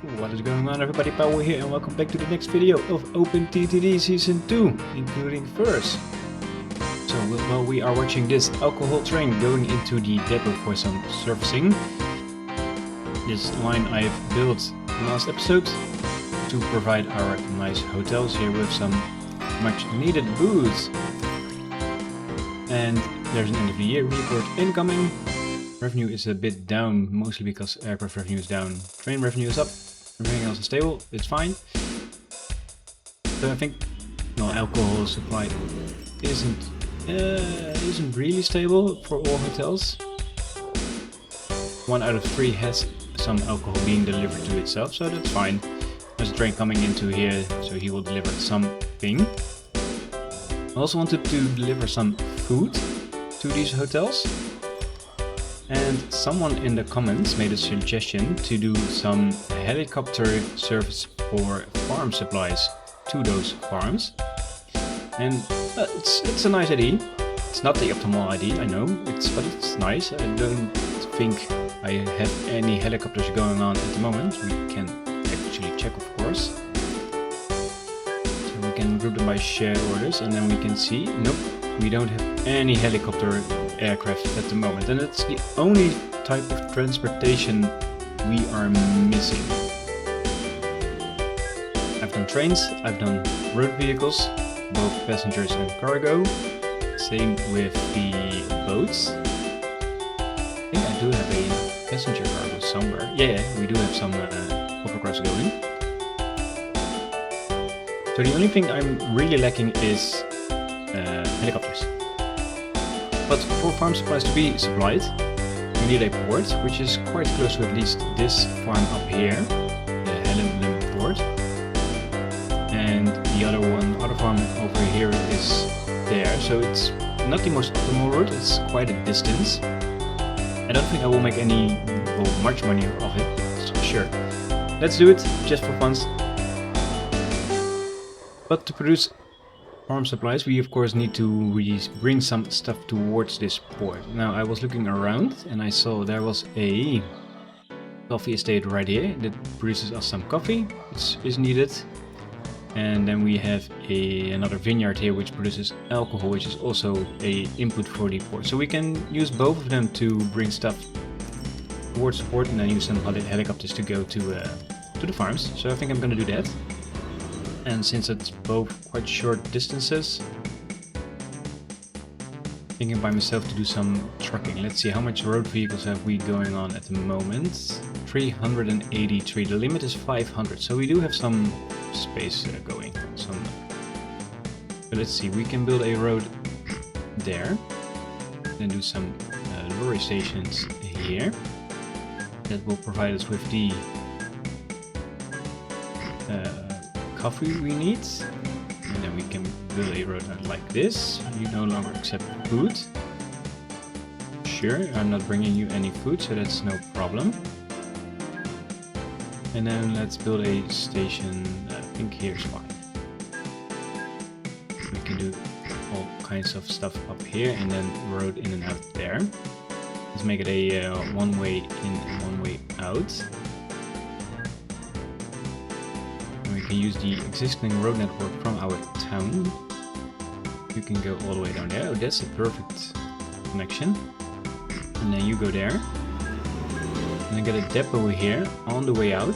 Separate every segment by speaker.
Speaker 1: What is going on, everybody? Powell here, and welcome back to the next video of OpenTTD Season 2, including FIRS. So, while we are watching this alcohol train going into the depot for some servicing, this line I've built last episode to provide our nice hotels here with some much needed booze. And there's an end of the year report incoming. Revenue is a bit down, mostly because aircraft revenue is down, train revenue is up, everything else is stable, it's fine. So I think alcohol supply isn't really stable for all hotels. 1 out of 3 has some alcohol being delivered to itself, so that's fine. There's a train coming into here, so he will deliver something. I also wanted to deliver some food to these hotels. And someone in the comments made a suggestion to do some helicopter service for farm supplies to those farms. And it's a nice idea. It's not the optimal idea, I know, but it's nice. I don't think I have any helicopters going on at the moment. We can actually check, of course. So we can group them by shared orders, and then we can see, nope, we don't have any helicopter aircraft at the moment, and it's the only type of transportation we are missing. I've done trains, I've done road vehicles, both passengers and cargo. Same with the boats. I think I do have a passenger cargo somewhere. Yeah, we do have some hovercrafts going. So the only thing I'm really lacking is helicopters. But for farm supplies to be supplied, we need a port, which is quite close to at least this farm up here, the Helen port. And the other farm over here is there, so it's not the most optimal route, it's quite a distance. I don't think I will make much money of it, but sure. Let's do it, just for fun. But to produce farm supplies, we of course need to bring some stuff towards this port. Now I was looking around and I saw there was a coffee estate right here that produces us some coffee, which is needed. And then we have another vineyard here which produces alcohol, which is also a input for the port. So we can use both of them to bring stuff towards the port and then use some helicopters to go to the farms. So I think I'm gonna do that. And since it's both quite short distances, thinking by myself to do some trucking. Let's see, how much road vehicles have we going on at the moment? 383. The limit is 500, so we do have some space going. So let's see, we can build a road there, then do some lorry stations here. That will provide us with the coffee we need, and then we can build a road like this. You no longer accept food. Sure, I'm not bringing you any food, so that's no problem. And then let's build a station. I think here's fine. We can do all kinds of stuff up here, and then road in and out there. Let's make it a one-way in and one-way out. We can use the existing road network from our town. You can go all the way down there. Oh, that's a perfect connection. And then you go there. And then get a depot here on the way out.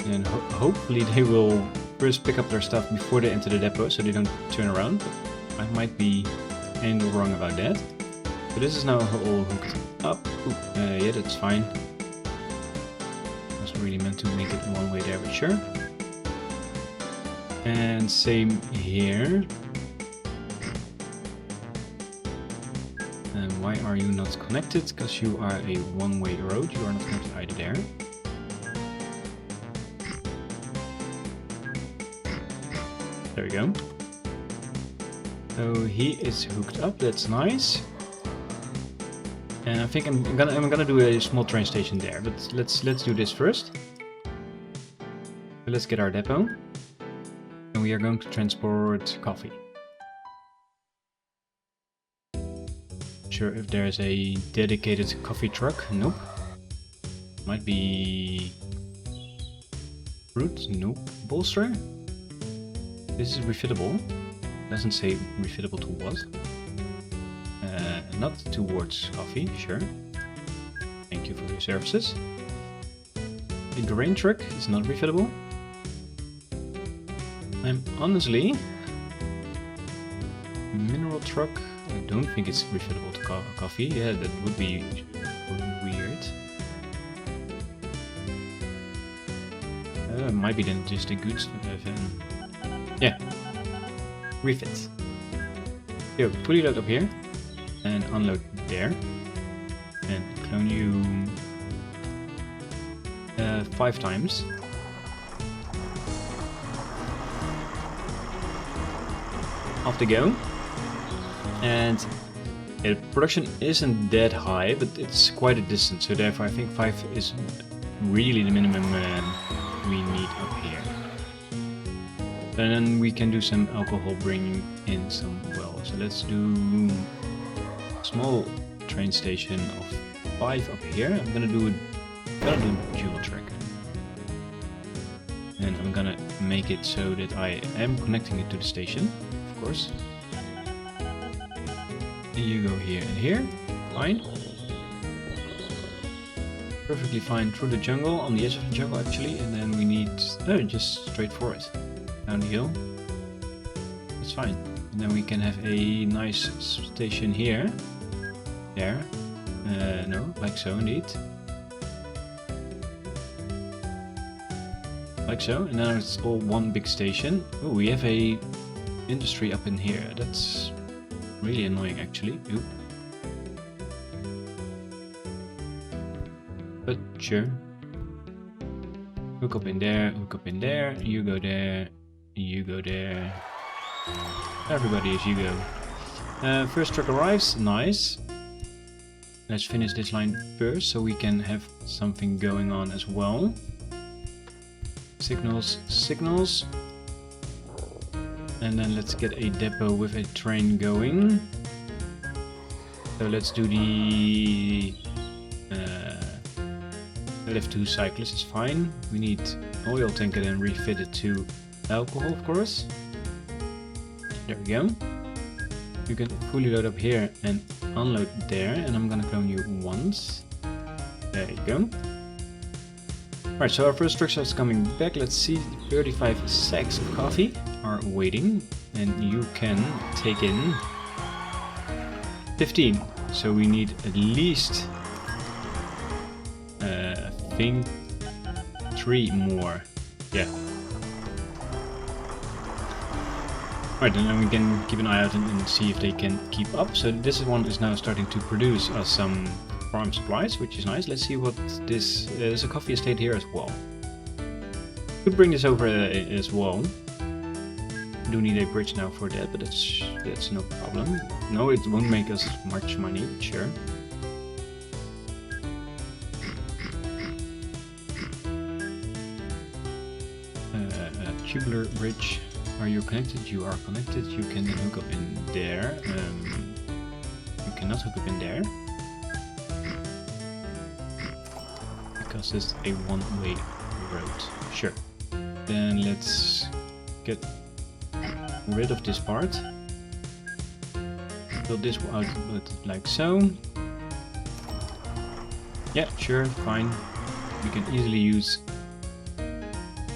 Speaker 1: And hopefully they will first pick up their stuff before they enter the depot, so they don't turn around. But I might be in the wrong about that. So this is now all hooked up. Yeah, that's fine. Really meant to make it one way there, but sure. And same here. And why are you not connected? Because you are a one-way road. You are not connected either there. There we go. So he is hooked up. That's nice. And I think I'm gonna do a small train station there, but let's do this first. So let's get our depot, and we are going to transport coffee. Sure if there's a dedicated coffee truck. Nope. Might be fruit. Nope. Bolster. This is refitable. Doesn't say refitable to what. Not towards coffee. Sure. Thank you for your services. The grain truck is not refitable. I'm honestly... Mineral truck, I don't think it's refitable to coffee. Yeah, that would be weird. Might be then just a goods yeah. Refit. Here, fully load up here. And unload there. And clone you 5 times. Off they go. And production isn't that high, but it's quite a distance, so therefore I think 5 is really the minimum we need up here. And then we can do some alcohol bringing in some well. So let's do a small train station of 5 up here. I'm gonna do dual track. And I'm gonna make it so that I am connecting it to the station, of course. You go here and here, fine. Perfectly fine through the jungle, on the edge of the jungle actually, and then we need, just straight for it. Down the hill. That's fine. And then we can have a nice station here. There. No, like so indeed. Like so, and then it's all one big station. Oh, we have a industry up in here. That's really annoying actually. Oop. But sure. Hook up in there, hook up in there, you go there, you go there. Everybody as you go. First truck arrives, nice. Let's finish this line first so we can have something going on as well. Signals, signals. And then let's get a depot with a train going. So let's do the LF2 cyclist is fine. We need oil tank and then refit it to alcohol, of course. There we go. You can fully load up here and unload there, and I'm gonna clone you once. There you go. Alright, so our first truck is coming back. Let's see, 35 sacks of coffee are waiting, and you can take in 15. So we need at least, I think, 3 more. Yeah. Alright, and then we can keep an eye out and see if they can keep up. So this one is now starting to produce us some farm supplies, which is nice. Let's see what this... there's a coffee estate here as well. Could bring this over as well. Do need a bridge now for that, but that's no problem. No, it won't make us much money, sure. Tubular bridge. Are you connected? You are connected. You can hook up in there. You cannot hook up in there. Because it's a one-way road. Sure. Then let's get rid of this part. Build this out like so. Yeah, sure, fine. We can easily use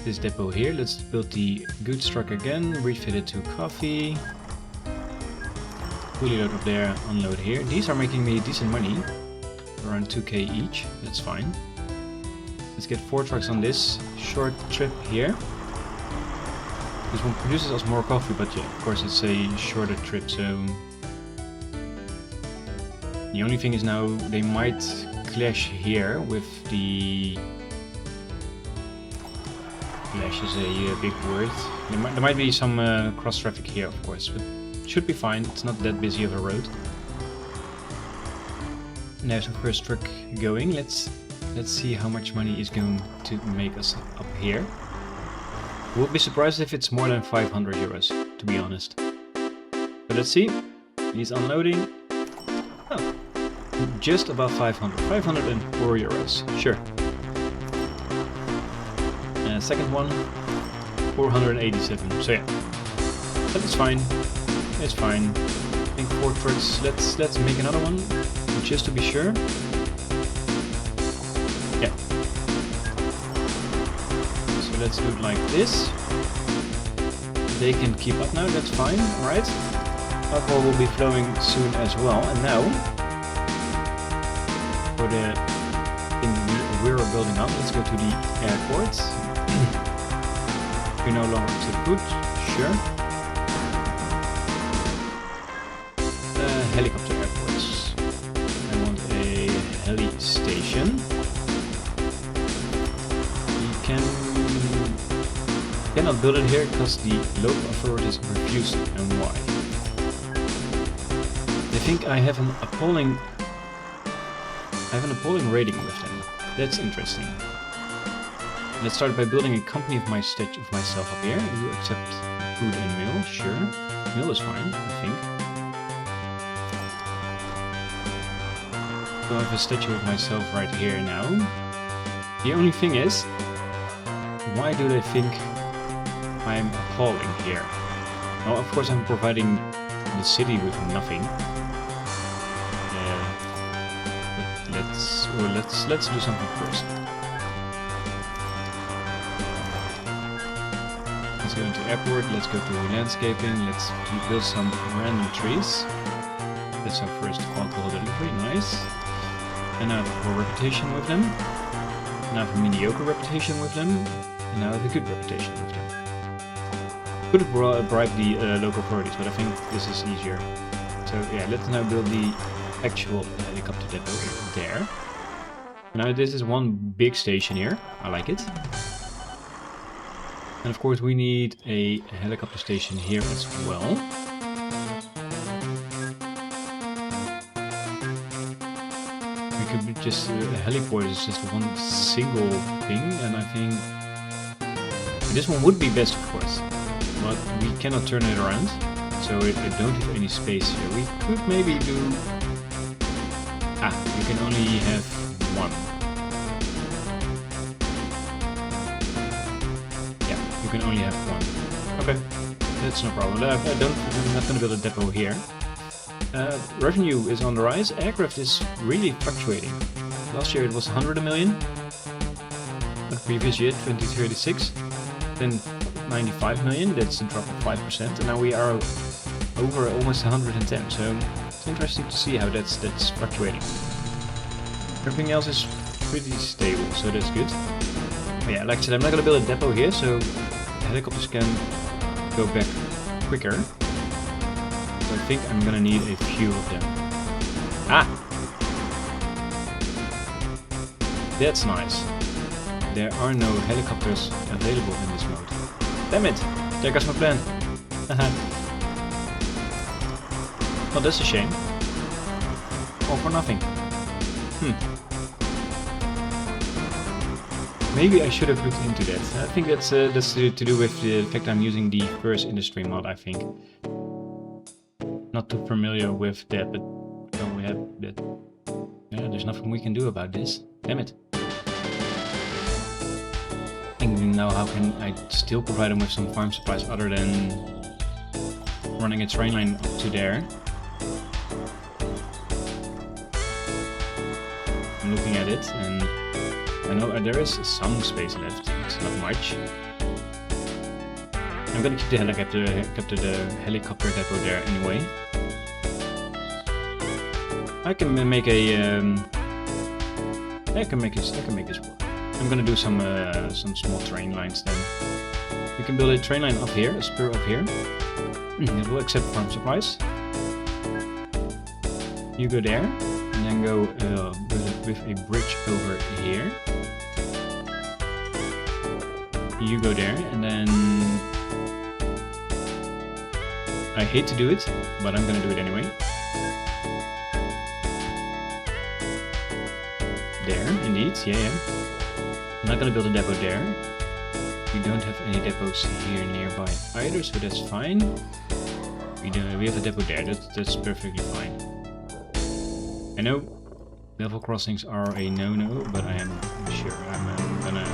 Speaker 1: this depot here. Let's build the goods truck again, refit it to coffee. Fully load up there, unload here. These are making me decent money. Around 2k each, that's fine. Let's get 4 trucks on this short trip here. This one produces us more coffee, but yeah, of course it's a shorter trip, so... The only thing is now they might clash here with the... Clash is a big word. There might be some cross traffic here, of course, but should be fine. It's not that busy of a road. And there's our first truck going. Let's see how much money is going to make us up here. We'll be surprised if it's more than 500 euros, to be honest. But let's see. He's unloading. Oh, just about 500. 504 euros. Sure. second one, 487. So yeah, that is fine. It's fine. I think 4 trucks. Let's make another one, just to be sure. Yeah. So let's do it like this. They can keep up now. That's fine, right? Alcohol will be flowing soon as well. And now, for the thing we're building up, let's go to the airport. We're no longer to food. Sure. Helicopter airports. I want a heli station. You cannot build it here because the local authorities refused, and why? They think I have an appalling rating with them. That's interesting. Let's start by building a company of myself up here. You accept food and mail, sure. Mail is fine, I think. So I have a statue of myself right here now. The only thing is, why do they think I'm appalling here? Well, of course I'm providing the city with nothing. But let's do something first. Let's go into airport. Let's go to landscaping. Let's build some random trees. That's our first alcohol delivery. Nice. And now I have a poor reputation with them. Now I have a mediocre reputation with them. And now I have a good reputation with them. Could have bribed the local authorities, but I think this is easier. So yeah, let's now build the actual helicopter depot there. Now this is one big station here. I like it. And of course we need a helicopter station here as well. Just a heliport is just one single thing, and I think this one would be best, of course, but we cannot turn it around, so I don't have any space here. We could maybe do... you can only have one. Yeah, you can only have one. Okay, that's no problem. I'm not going to build a depot here. Revenue is on the rise. Aircraft is really fluctuating. Last year it was 100 million. The previous year, 2036, then 95 million. That's a drop of 5%, and now we are over almost 110. So it's interesting to see how that's fluctuating. Everything else is pretty stable, so that's good. But yeah, like I said, I'm not gonna build a depot here, so helicopters can go back quicker. So I think I'm gonna need a few of them. That's nice. There are no helicopters available in this mode. Damn it! There goes my plan. Well, that's a shame. All for nothing. Maybe I should have looked into that. I think that's to do with the fact I'm using the FIRS industry mod, I think. Not too familiar with that, but we have that. Yeah, there's nothing we can do about this. Damn it. Thinking now, how can I still provide them with some farm supplies other than running a train line up to there? I'm looking at it, and I know there is some space left. It's not much. I'm gonna keep the helicopter depot there anyway. I can make a. I can make this work. I'm gonna do some small train lines then. We can build a train line up here, a spur up here. It will accept farm supplies. You go there, and then go with a bridge over here. You go there, and then I hate to do it, but I'm gonna do it anyway. There, indeed, yeah. I'm not gonna build a depot there. We don't have any depots here nearby either, so that's fine. We have a depot there, that's perfectly fine. I know level crossings are a no-no, but I am sure I'm gonna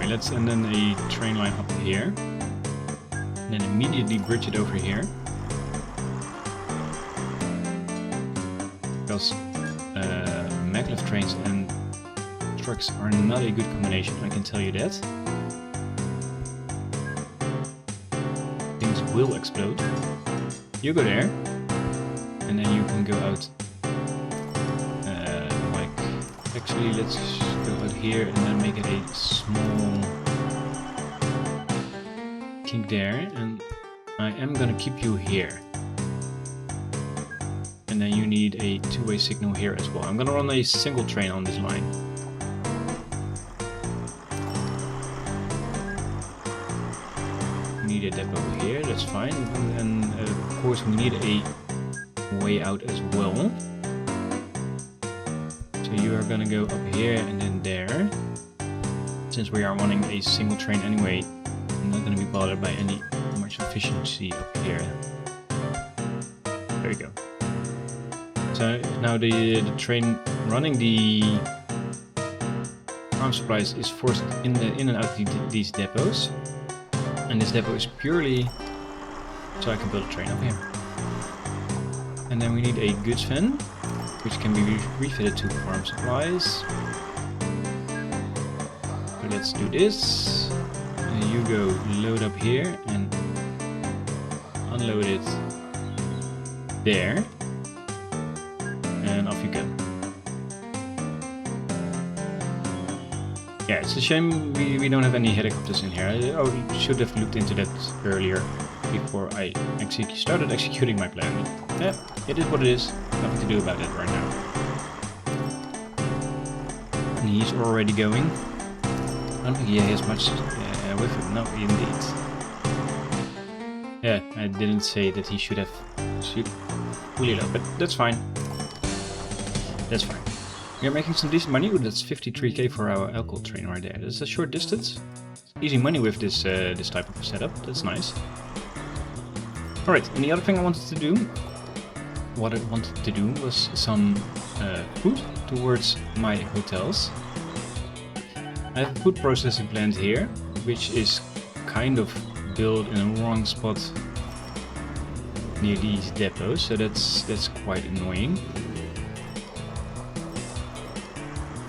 Speaker 1: Okay, let's and then a train line up here. And then immediately bridge it over here. Because maglev trains and trucks are not a good combination, I can tell you that. Things will explode. You go there, and then you can go out. Actually, let's go out here and then make it a small kink there, and I am gonna keep you here. And then you need a two-way signal here as well. I'm gonna run a single train on this line. Need a depot here, that's fine. And of course we need a way out as well. So you are gonna go up here and then there. Since we are running a single train anyway, I'm not gonna be bothered by any much efficiency up here. There you go. So now the train running the farm supplies is forced in and out these depots. And this depot is purely so I can build a train up here. And then we need a goods van, which can be refitted to farm supplies. So let's do this. And you go load up here and unload it there. And off you go. Yeah, it's a shame we don't have any helicopters in here. I should have looked into that earlier before I started executing my plan. Yeah, it is what it is. Nothing to do about it right now. And he's already going. I don't think he has much with him. No, indeed. Yeah, I didn't say that he should have fully low, but that's fine. That's fine. We are making some decent money. Ooh, that's 53k for our alcohol train right there. That's a short distance. Easy money with this this type of setup. That's nice. Alright, and the other thing I wanted to do, was some food towards my hotels. I have a food processing plant here, which is kind of built in a wrong spot near these depots, so that's quite annoying.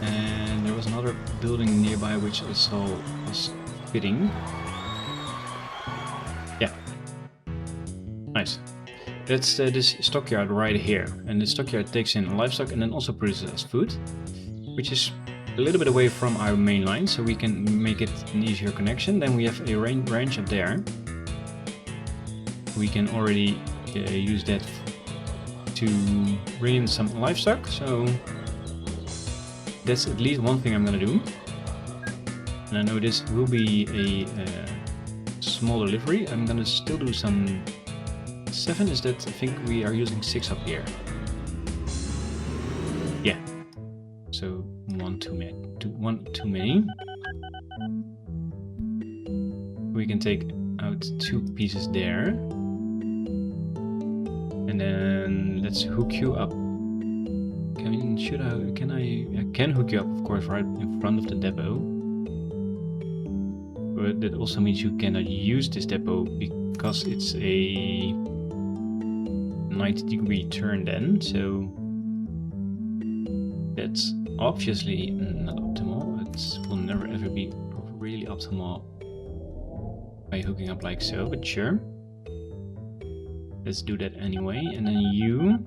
Speaker 1: And there was another building nearby which I saw was fitting. Yeah. Nice. That's this stockyard right here. And the stockyard takes in livestock and then also produces food, which is a little bit away from our main line, so we can make it an easier connection. Then we have a ranch up there. We can already use that to bring in some livestock, so that's at least one thing I'm gonna do. And I know this will be a small delivery. I'm gonna still do some 7, is that, I think we are using 6 up here. Yeah. So one too many. We can take out 2 pieces there. And then let's hook you up. I can hook you up, of course, right in front of the depot. But that also means you cannot use this depot because it's a 90-degree turn then, so that's obviously not optimal. It will never ever be really optimal by hooking up like so, but sure. Let's do that anyway, and then you...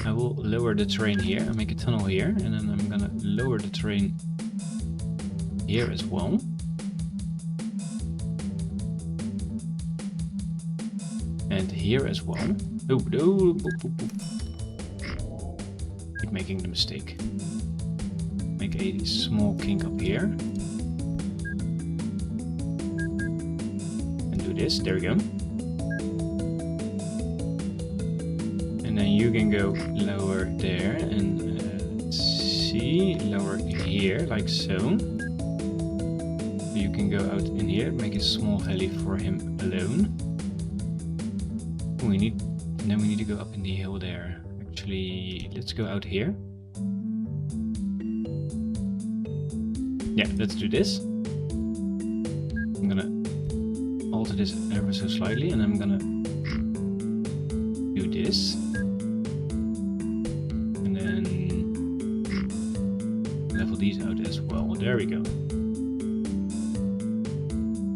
Speaker 1: I will lower the train here and make a tunnel here, and then I'm gonna lower the train here as well. And here as well. Oh, keep making the mistake. Make a small kink up here. And do this, there we go. And then you can go lower there and let's see, lower here, like so. You can go out in here, make a small valley for him alone. We need to go up in the hill there, actually. actually, let's go out here. Yeah, let's do this. I'm gonna alter this ever so slightly, and I'm gonna do this. And then level these out as well. There we go.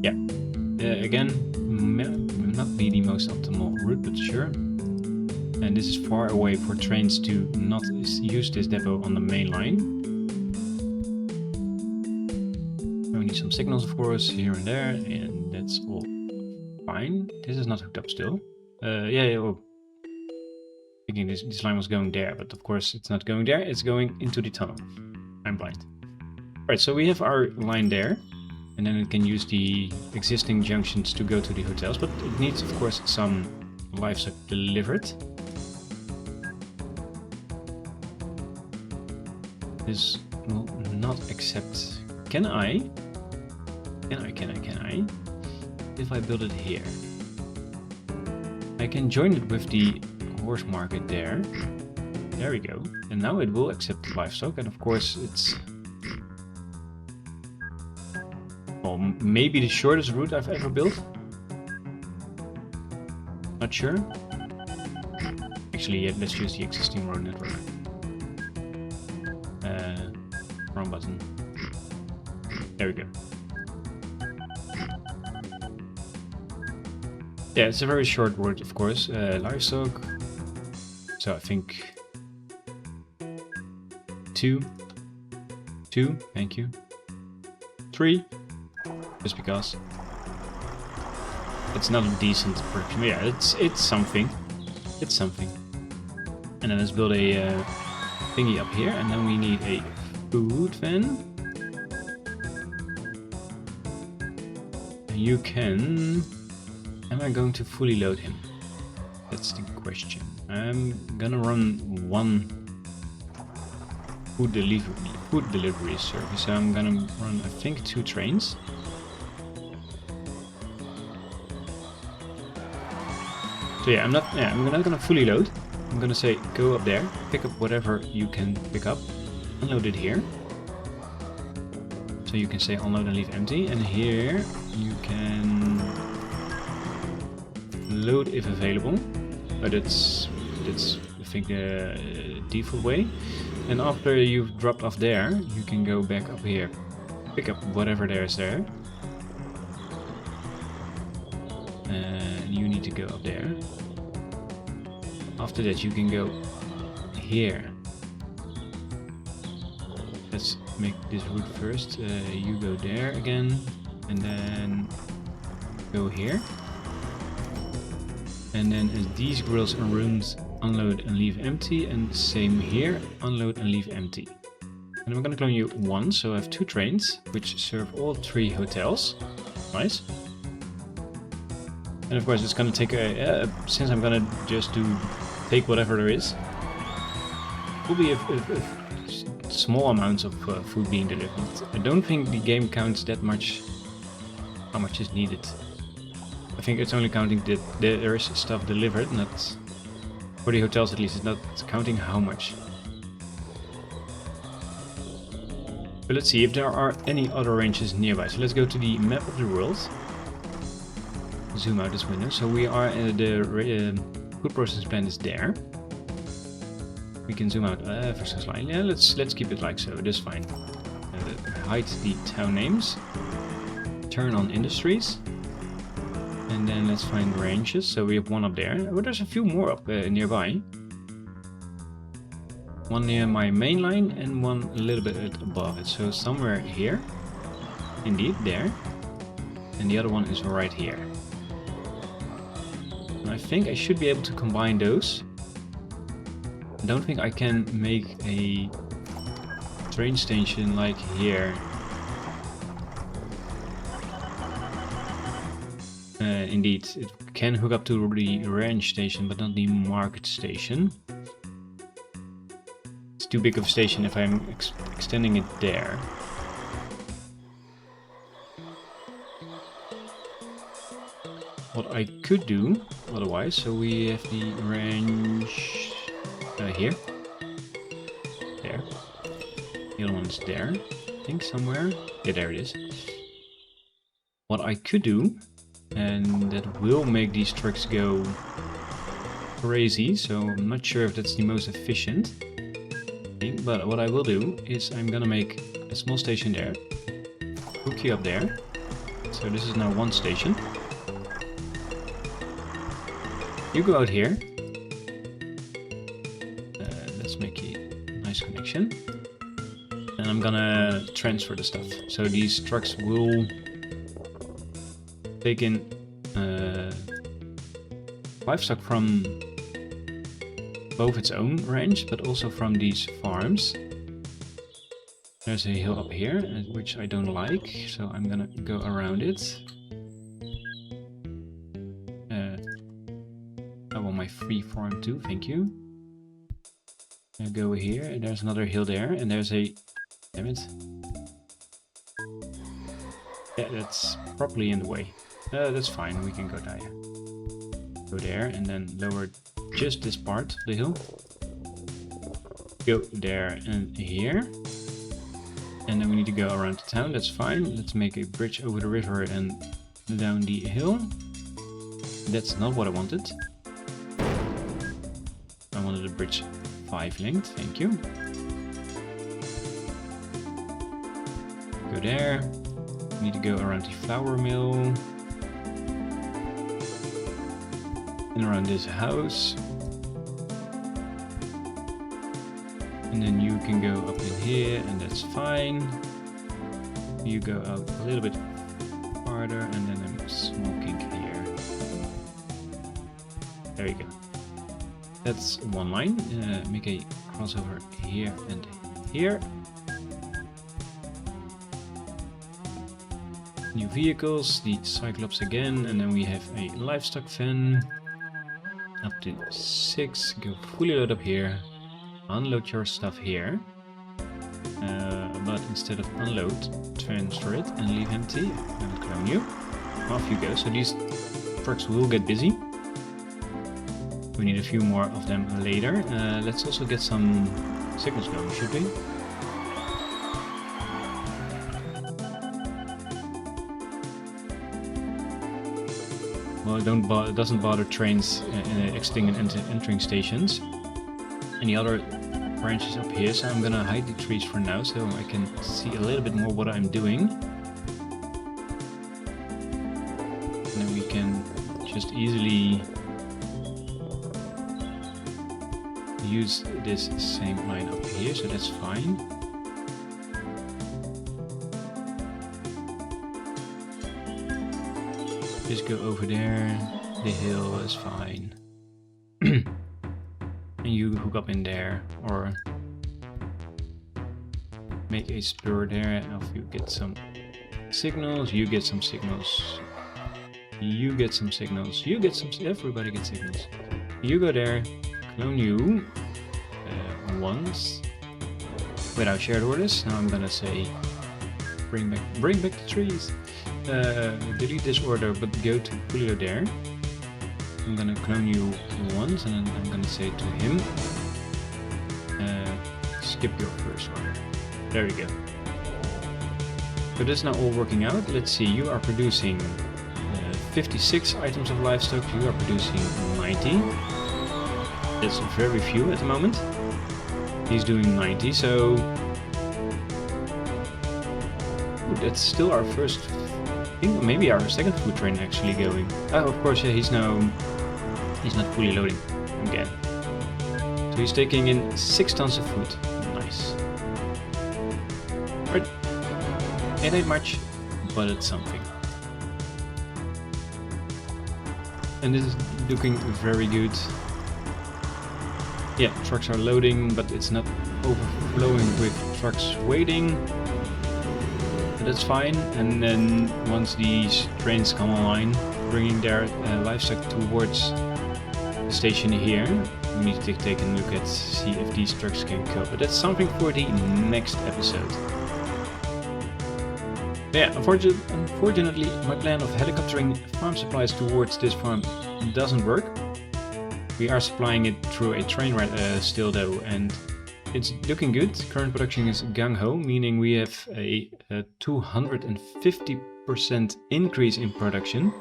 Speaker 1: Yeah, again, not be the most optimal route, but sure. And this is far away for trains to not use this depot on the main line. We need some signals, of course, here and there, and that's all fine. This is not hooked up still. Yeah, oh. Thinking this line was going there, but of course it's not going there, it's going into the tunnel. I'm blind. Alright, so we have our line there, and then it can use the existing junctions to go to the hotels, but it needs, of course, some livestock delivered. This will not accept... Can I? If I build it here. I can join it with the horse market there. There we go. And now it will accept livestock, and of course it's... Well, maybe the shortest route I've ever built. Not sure. Actually, yeah, let's use the existing road network. Wrong button. There we go. Yeah, it's a very short route, of course. Livestock. So I think 2, thank you. 3, just because it's not a decent production. But yeah, it's something. It's something. And then let's build a thingy up here, and then we need a food van. You can... Am I going to fully load him? That's the question. I'm gonna run one food delivery service. So I'm gonna run, I think, 2 trains. So yeah, I'm not gonna fully load. I'm gonna say go up there, pick up whatever you can pick up, unload it here. So you can say unload and leave empty, and here you can load if available, but it's I think the default way. And after you've dropped off there, you can go back up here, pick up whatever there's there, and you need to go up there. After that you can go here. Let's make this route first. You go there again, and then go here. And then as these grills and rooms, unload and leave empty, and same here, unload and leave empty. And I'm gonna clone you 1, so I have 2 trains, which serve all 3 hotels. Nice. And of course it's gonna take a, since I'm gonna just take whatever there is, will be a small amounts of food being delivered. I don't think the game counts that much, how much is needed. I think it's only counting that there is stuff delivered, not for the hotels at least. It's not counting how much. But let's see if there are any other ranges nearby. So let's go to the map of the world. Zoom out this window. So we are the food processing plant is there. We can zoom out for so slightly. Yeah, let's keep it like so. That's fine. Hide the town names. Turn on industries. And then let's find ranges. So we have 1 up there. Oh, there's a few more up nearby. 1 near my main line and 1 a little bit above it. So somewhere here. Indeed, there. And the other one is right here. And I think I should be able to combine those. I don't think I can make a train station like here. Indeed, it can hook up to the ranch station, but not the market station. It's too big of a station if I'm extending it there. What I could do, otherwise, so we have the ranch Here. There. The other one's there. I think somewhere. Yeah, there it is. What I could do, and that will make these trucks go crazy, so I'm not sure if that's the most efficient thing, but what I will do is I'm gonna make a small station there, hook you up there, so this is now one station. You go out here, let's make a nice connection, and I'm gonna transfer the stuff, so these trucks will take in livestock from both its own range, but also from these farms. There's a hill up here, which I don't like, so I'm gonna go around it. I want my free farm too, thank you. I go here, and there's another hill there, and there's a... damn it. Yeah, that's properly in the way. That's fine, we can go there. Go there, and then lower just this part of the hill. Go there and here. And then we need to go around the town, that's fine. Let's make a bridge over the river and down the hill. That's not what I wanted. I wanted a bridge 5 length, thank you. Go there. We need to go around the flour mill. And around this house. And then you can go up in here, and that's fine. You go out a little bit farther, and then a small kink here. There you go. That's one line. Make a crossover here and here. New vehicles, the Cyclops again, and then we have a livestock van. Up to 6, go fully load up here. Unload your stuff here, but instead of unload, transfer it and leave empty and clone you. Off you go. So these trucks will get busy. We need a few more of them later. Let's also get some signals going, should we? Well, it doesn't bother trains exiting and entering stations. And the other branches up here, so I'm gonna hide the trees for now so I can see a little bit more what I'm doing. And then we can just easily use this same line up here, so that's fine. Just go over there, the hill is fine. And you hook up in there, or make a spur there, and if you get some signals, you get some signals, you get some signals, you get some, everybody gets signals. You go there, clone you once without shared orders. Now I'm gonna say bring back the trees. Delete this order, but go to Julio there. I'm gonna clone you once, and then I'm gonna say to him, skip your first order. There we go. So this is now all working out. Let's see, you are producing 56 items of livestock, you are producing 90. That's very few at the moment. He's doing 90, so... Ooh, that's still our first... I think maybe our second food train actually going. Oh, of course, yeah, he's not fully loading again. So he's taking in 6 tons of food. Nice. Right. It ain't much, but it's something. And this is looking very good. Yeah, trucks are loading, but it's not overflowing with trucks waiting. That's fine, and then once these trains come online, bringing their livestock towards the station here, we need to take a look at, see if these trucks can cope. But that's something for the next episode. Yeah, unfortunately, my plan of helicoptering farm supplies towards this farm doesn't work. We are supplying it through a train still though, and it's looking good. Current production is gung-ho, meaning we have a 250% increase in production.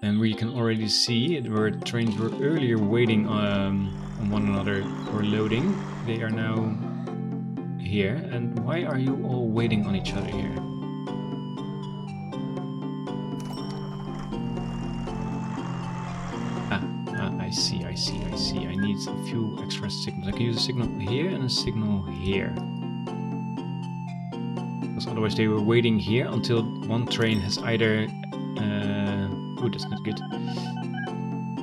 Speaker 1: And we can already see where trains were earlier waiting on one another for loading. They are now here. And why are you all waiting on each other here? I see. I need a few extra signals. I can use a signal here and a signal here. Because otherwise they were waiting here until one train has either... oh, that's not good.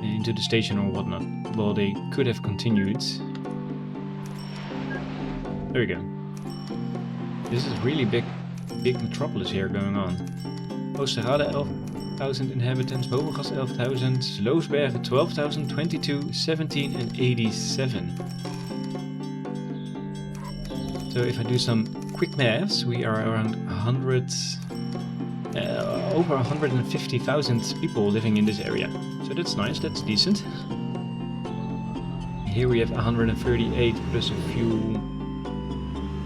Speaker 1: Into the station or whatnot. Well, they could have continued. There we go. This is really big metropolis here going on. Oosterhade, 11,000 inhabitants. Bovengas, 11,000. Loosbergen, 12,000, 22, 17 and 87. So if I do some quick maths, we are around 100... over 150,000 people living in this area. So that's nice, that's decent. Here we have 138 plus a few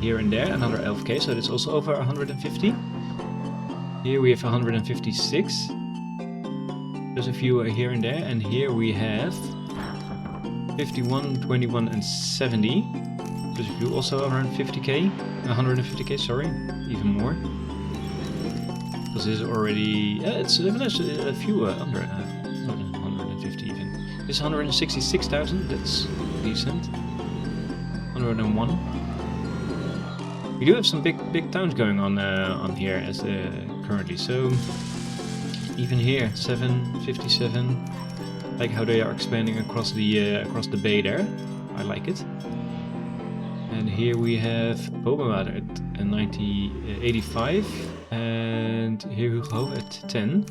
Speaker 1: here and there, another 11k, so that's also over 150. Here we have 156 plus a few here and there, and here we have 51, 21 and 70 plus a few also around 150k, sorry, even more. Because this is already, it's a few under 150 even. This is 166,000, that's decent. 101. We do have some big towns going on here as currently. So even here, 757. Like how they are expanding across the bay there. I like it. And here we have Bobenwater at 85. And here we go at 10.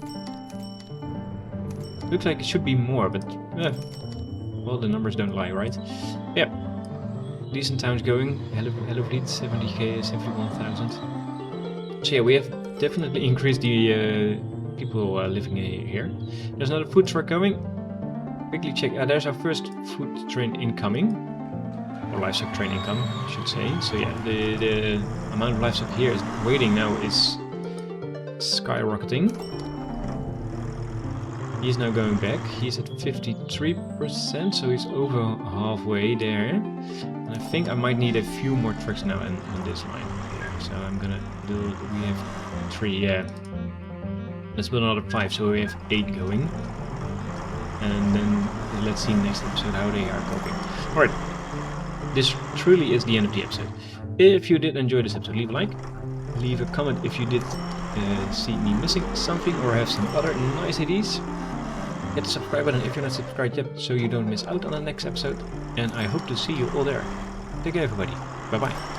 Speaker 1: Looks like it should be more, but well, the numbers don't lie, right? Yeah, decent towns going. Hello Fleet, 70k, 71,000. So yeah, we have definitely increased the people living here. There's another food truck coming. Quickly check. There's our first food train incoming. Or livestock train incoming, I should say. So yeah, the amount of livestock here is waiting now is skyrocketing. He's now going back. He's at 53%, so he's over halfway there. And I think I might need a few more trucks now on this line here. So I'm gonna build. We have 3, yeah. Let's build another 5, so we have 8 going. And then let's see next episode how they are coping. Alright, this truly is the end of the episode. If you did enjoy this episode, leave a like. Leave a comment if you did see me missing something or have some other nice ideas. Hit the subscribe button if you're not subscribed yet, so you don't miss out on the next episode. And I hope to see you all there. Take care, everybody. Bye bye.